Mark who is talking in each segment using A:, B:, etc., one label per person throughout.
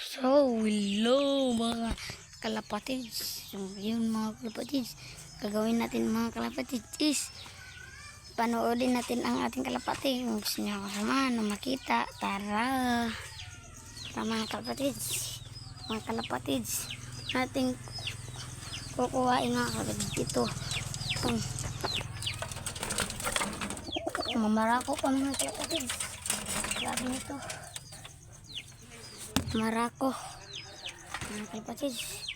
A: So, hello mga kalapatids. Yun mga kalapatids. Gagawin natin mga kalapatids is panoodin natin ang ating kalapati. Kung gusto nyo kasama na makita, tara. Tara mga kalapatids. Mga kalapatids. Nating kukuhain mga kalapatids ito. Mamarako pa mga kalapatids. Grabe nito. Marako mga kalapatids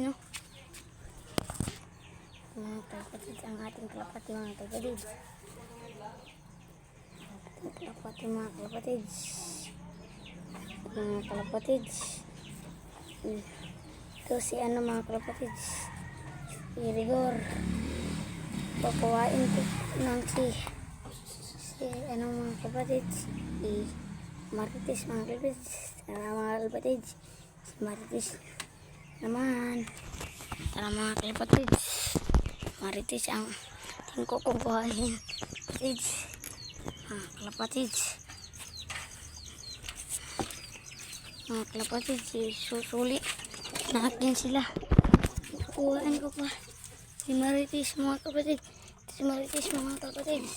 A: no mga kalapatids ang ating kalapati mga kalapatids mga kalapatids ito si ano mga kalapatids si Rigor pakuhain ko ng si anong mga kalapatids si Marites mga kalapatids mga kalapatids si Marites naman tara mga kalapatids Marites ang tingko kong kuhain mga kalapatids susuli natin sila kuhain ko pa si Marites mga kalapatids mga kalapatids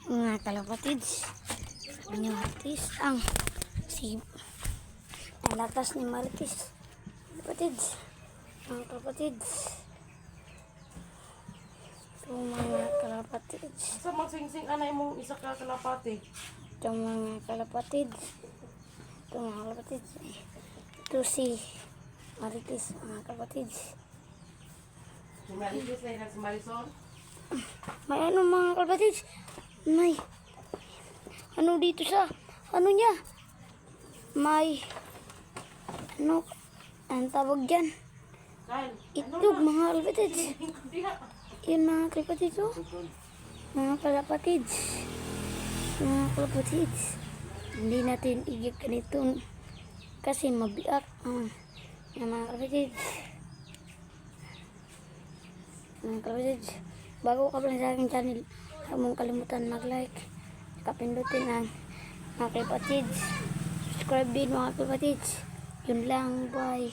A: mga kalapatids sabi ni Marites ang latas ni Marites kalapatids mga kalapatids ito mga kalapatids
B: sa magsingsing anay mong isa ka kalapati
A: ito mga kalapatids ito si Marites mga kalapatids
B: si Marites na si Marisol
A: may ano mga kalapatids may ano dito sa ano niya may ano ang tawag dyan itlog mga kalapatids yun mga kalapatids mga kalapatids hindi natin igig ganito kasi mabiak mga kalapatids bago ka pala sa aking channel huwag mong kalimutan mag-like kapindutin ang mga kalapatids subscribe din mga kalapatids yun lang, bye.